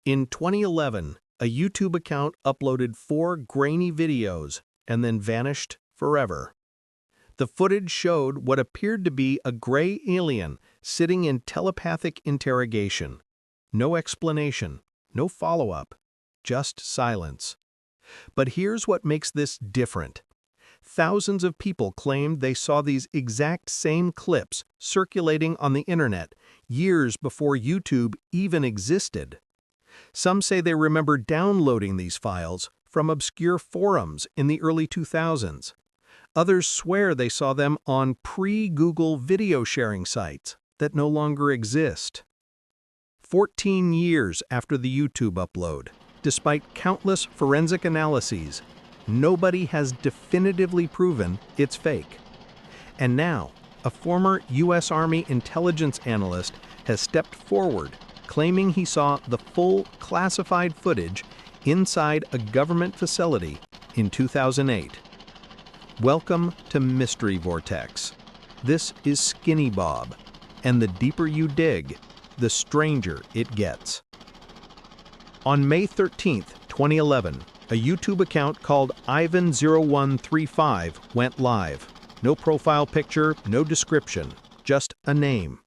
In 2011, a YouTube account uploaded 4 grainy videos and then vanished forever. The footage showed what appeared to be a gray alien sitting in telepathic interrogation. No explanation, no follow-up, just silence. But here's what makes this different. Thousands of people claimed they saw these exact same clips circulating on the internet years before YouTube even existed. Some say they remember downloading these files from obscure forums in the early 2000s. Others swear they saw them on pre-Google video sharing sites that no longer exist. 14 years after the YouTube upload, despite countless forensic analyses, nobody has definitively proven it's fake. And now, a former U.S. Army intelligence analyst has stepped forward, claiming he saw the full classified footage inside a government facility in 2008. Welcome to Mystery Vortex. This is Skinny Bob, and the deeper you dig, the stranger it gets. On May 13, 2011, a YouTube account called Ivan0135 went live. No profile picture, no description, just a name.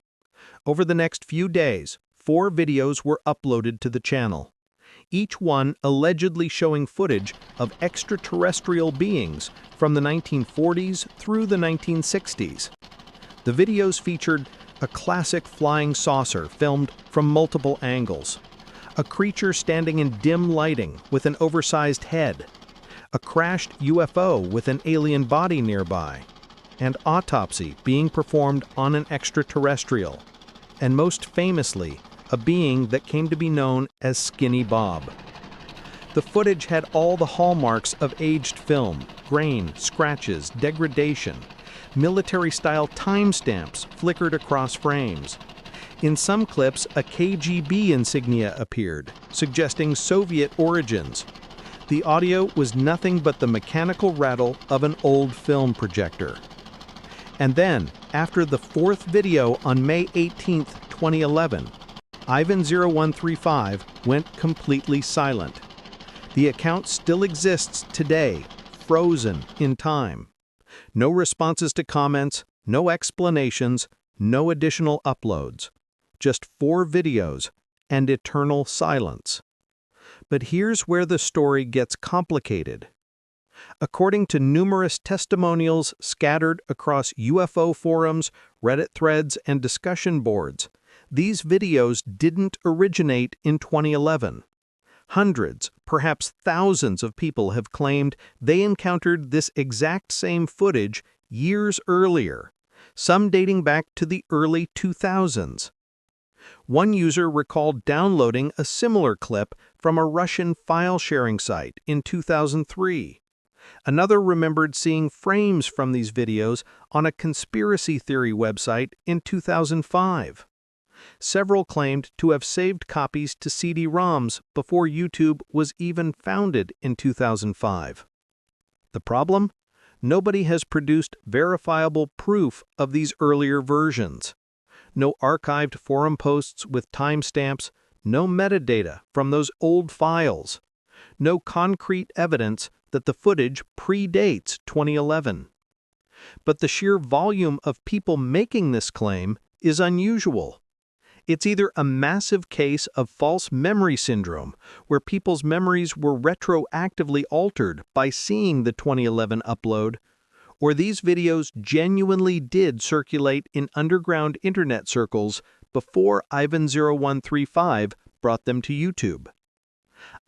Over the next few days, 4 videos were uploaded to the channel, each one allegedly showing footage of extraterrestrial beings from the 1940s through the 1960s. The videos featured a classic flying saucer filmed from multiple angles, a creature standing in dim lighting with an oversized head, a crashed UFO with an alien body nearby, and autopsy being performed on an extraterrestrial, and most famously, a being that came to be known as Skinny Bob. The footage had all the hallmarks of aged film: grain, scratches, degradation. Military-style timestamps flickered across frames. In some clips, a KGB insignia appeared, suggesting Soviet origins. The audio was nothing but the mechanical rattle of an old film projector. And then, after the 4th video on May 18, 2011, Ivan0135 went completely silent. The account still exists today, frozen in time. No responses to comments, no explanations, no additional uploads. Just 4 videos and eternal silence. But here's where the story gets complicated. According to numerous testimonials scattered across UFO forums, Reddit threads, and discussion boards, these videos didn't originate in 2011. Hundreds, perhaps thousands of people have claimed they encountered this exact same footage years earlier, some dating back to the early 2000s. One user recalled downloading a similar clip from a Russian file-sharing site in 2003. Another remembered seeing frames from these videos on a conspiracy theory website in 2005. Several claimed to have saved copies to CD-ROMs before YouTube was even founded in 2005. The problem? Nobody has produced verifiable proof of these earlier versions. No archived forum posts with timestamps, no metadata from those old files, no concrete evidence that the footage predates 2011. But the sheer volume of people making this claim is unusual. It's either a massive case of false memory syndrome, where people's memories were retroactively altered by seeing the 2011 upload, or these videos genuinely did circulate in underground internet circles before Ivan0135 brought them to YouTube.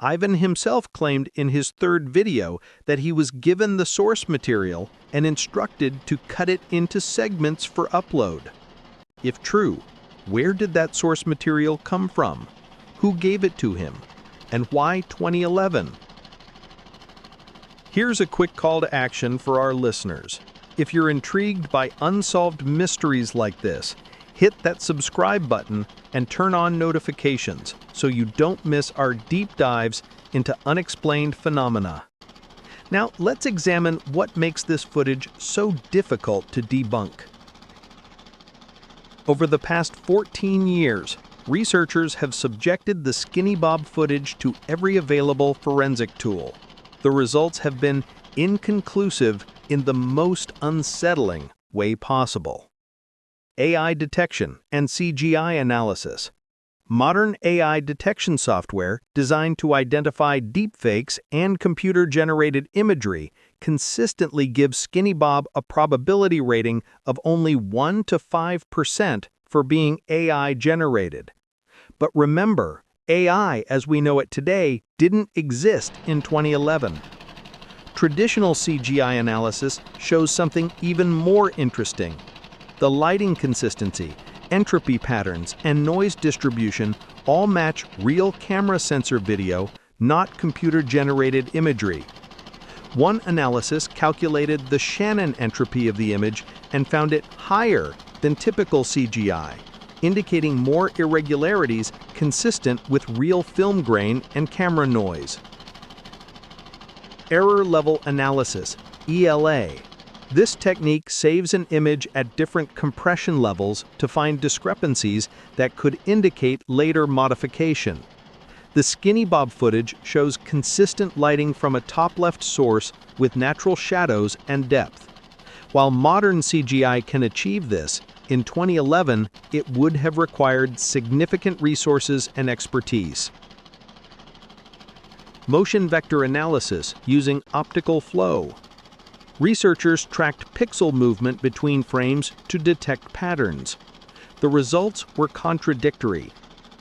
Ivan himself claimed in his 3rd video that he was given the source material and instructed to cut it into segments for upload. If true, where did that source material come from? Who gave it to him? And why 2011? Here's a quick call to action for our listeners. If you're intrigued by unsolved mysteries like this, hit that subscribe button and turn on notifications so you don't miss our deep dives into unexplained phenomena. Now, let's examine what makes this footage so difficult to debunk. Over the past 14 years, researchers have subjected the Skinny Bob footage to every available forensic tool. The results have been inconclusive in the most unsettling way possible. AI detection and CGI analysis. Modern AI detection software designed to identify deepfakes and computer-generated imagery consistently gives Skinny Bob a probability rating of only 1 to 5% for being AI-generated. But remember, AI as we know it today didn't exist in 2011. Traditional CGI analysis shows something even more interesting. The lighting consistency, entropy patterns, and noise distribution all match real camera sensor video, not computer-generated imagery. One analysis calculated the Shannon entropy of the image and found it higher than typical CGI, indicating more irregularities consistent with real film grain and camera noise. Error level analysis, ELA. This technique saves an image at different compression levels to find discrepancies that could indicate later modification. The Skinny Bob footage shows consistent lighting from a top-left source with natural shadows and depth. While modern CGI can achieve this, in 2011 it would have required significant resources and expertise. Motion vector analysis using optical flow. Researchers tracked pixel movement between frames to detect patterns. The results were contradictory.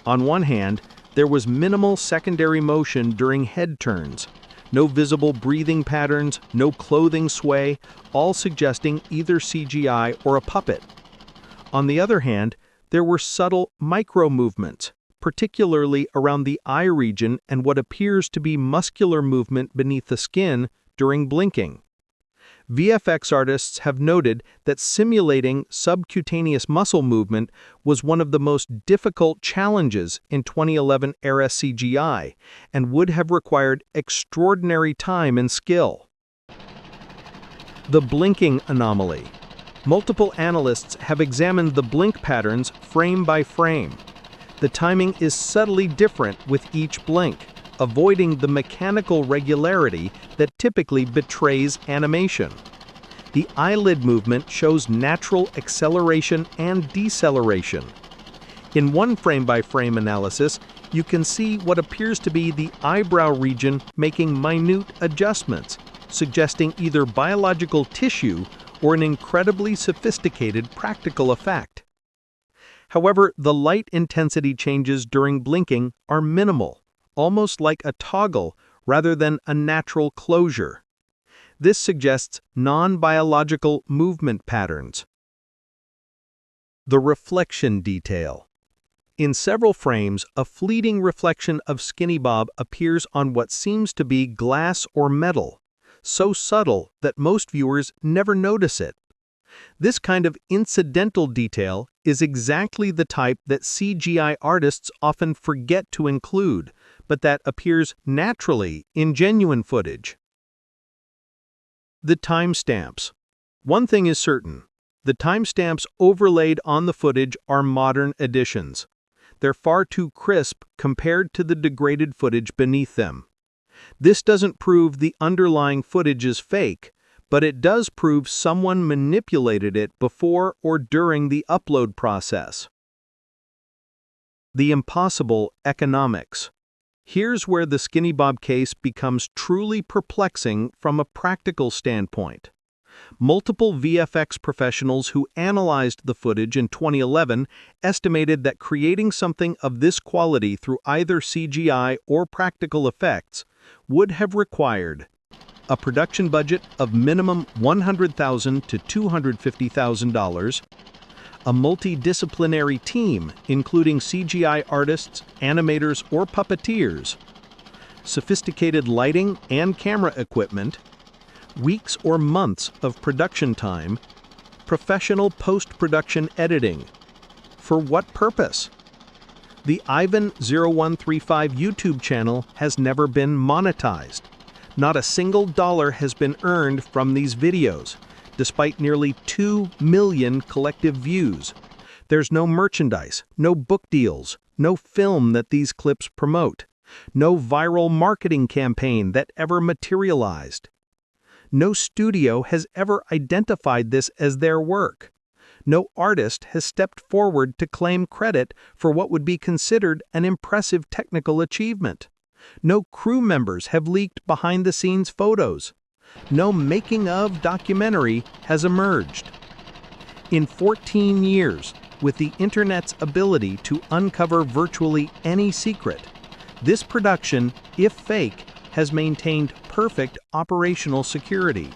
On one hand, there was minimal secondary motion during head turns, no visible breathing patterns, no clothing sway, all suggesting either CGI or a puppet. On the other hand, there were subtle micro-movements, particularly around the eye region and what appears to be muscular movement beneath the skin during blinking. VFX artists have noted that simulating subcutaneous muscle movement was one of the most difficult challenges in 2011-era CGI and would have required extraordinary time and skill. The blinking anomaly. Multiple analysts have examined the blink patterns frame by frame. The timing is subtly different with each blink, avoiding the mechanical regularity that typically betrays animation. The eyelid movement shows natural acceleration and deceleration. In one frame-by-frame analysis, you can see what appears to be the eyebrow region making minute adjustments, suggesting either biological tissue or an incredibly sophisticated practical effect. However, the light intensity changes during blinking are minimal, almost like a toggle rather than a natural closure. This suggests non-biological movement patterns. The reflection detail. In several frames, a fleeting reflection of Skinny Bob appears on what seems to be glass or metal, so subtle that most viewers never notice it. This kind of incidental detail is exactly the type that CGI artists often forget to include, but that appears naturally in genuine footage. The timestamps. One thing is certain. The timestamps overlaid on the footage are modern additions. They're far too crisp compared to the degraded footage beneath them. This doesn't prove the underlying footage is fake, but it does prove someone manipulated it before or during the upload process. The impossible economics. Here's where the Skinny Bob case becomes truly perplexing from a practical standpoint. Multiple VFX professionals who analyzed the footage in 2011 estimated that creating something of this quality through either CGI or practical effects would have required a production budget of minimum $100,000 to $250,000, a multidisciplinary team including CGI artists, animators, or puppeteers, sophisticated lighting and camera equipment, weeks or months of production time, professional post-production editing. For what purpose? The Ivan0135 YouTube channel has never been monetized. Not a single dollar has been earned from these videos, despite nearly 2 million collective views. There's no merchandise, no book deals, no film that these clips promote, no viral marketing campaign that ever materialized. No studio has ever identified this as their work. No artist has stepped forward to claim credit for what would be considered an impressive technical achievement. No crew members have leaked behind-the-scenes photos. No making-of documentary has emerged. In 14 years, with the Internet's ability to uncover virtually any secret, this production, if fake, has maintained perfect operational security.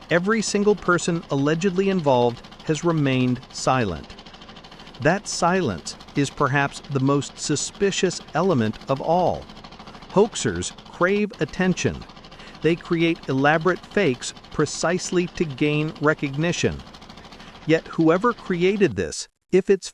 Every single person allegedly involved has remained silent. That silence is perhaps the most suspicious element of all. Hoaxers crave attention. They create elaborate fakes precisely to gain recognition. Yet whoever created this, if it's